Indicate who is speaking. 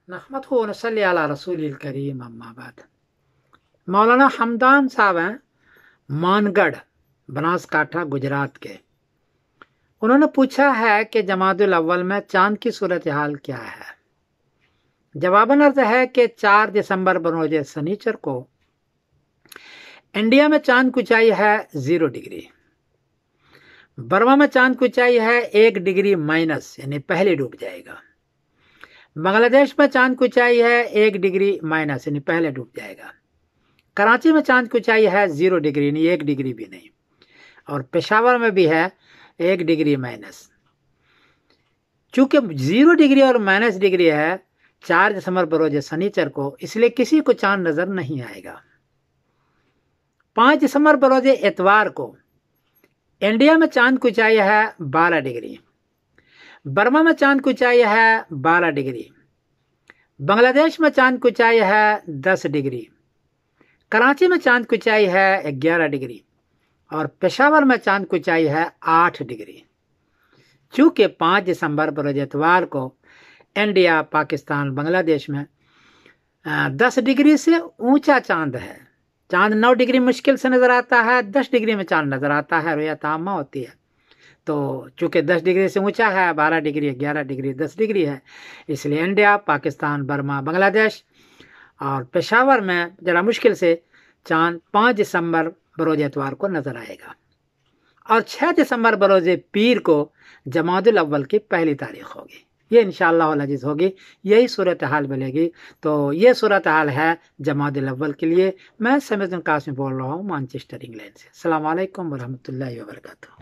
Speaker 1: نحمدہ و نصلی علی رسول الکریم اما بعد۔ مولانا حمدان صاحب ہیں مانگڑھ بناسکانٹھا گجرات کے۔ انہوں نے پوچھا ہے کہ جمادی الاول میں چاند کی صورتحال کیا ہے؟ جواباً عرض ہے کہ 4 دسمبر بروز سنیچر کو انڈیا میں چاند کی اونچائی ہے 0 ڈگری، برما میں چاند کی اونچائی ہے 1 ڈگری مائنس یعنی پہلے ڈوب جائے گا۔ بنگلہ دیش میں چاند کی اونچائی ہے 1 ڈگری مائنس یعنی پہلے ڈوب جائے گا۔ کراچی میں چاند کی اونچائی ہے 0 ڈگری یعنی 1 ڈگری بھی نہیں، اور پشاور میں بھی ہے 1 ڈگری مائنس۔ چونکہ 0 ڈگری اور مائنس ڈگری ہے 4 دسمبر بروز سنیچر کو، اس لیے کسی کو چاند نظر نہیں آئے گا۔ 5 دسمبر بروز اتوار کو انڈیا میں چاند کی اونچائی ہے 12 ڈگری، برما میں چاند کی اونچائی ہے 12 ڈگری، بنگلہ دیش میں چاند کی اونچائی ہے 10 ڈگری، کراچی میں چاند کی اونچائی ہے 11 ڈگری، اور پشاور میں چاند کی اونچائی ہے 8 ڈگری۔ چونکہ 5 دسمبر بروز اتوار کو انڈیا، پاکستان، بنگلہ دیش میں 10 ڈگری سے اونچا چاند ہے۔ چاند 9 ڈگری مشکل سے نظر آتا ہے، 10 ڈگری میں چاند نظر آتا ہے، رؤیت عامہ ہوتی ہے۔ تو چونکہ 10 ڈگری سے اونچا ہے، 12 ڈگری، 11 ڈگری، 10 ڈگری ہے، اس لیے انڈیا، پاکستان، برما، بنگلہ دیش اور پشاور میں ذرا مشکل سے چاند 5 دسمبر بروز اتوار کو نظر آئے گا، اور 6 دسمبر بروز پیر کو جمادی الاول کی پہلی تاریخ ہوگی۔ یہ انشاءاللہ العزیز ہوگی، یہی صورتحال ملے گی۔ تو یہ صورتحال ہے جمادی الاول کے لیے۔ میں سمیع الدین قاسمی بول رہا ہوں مانچسٹر انگلینڈ سے۔ السلام علیکم ورحمۃ اللہ وبرکاتہ۔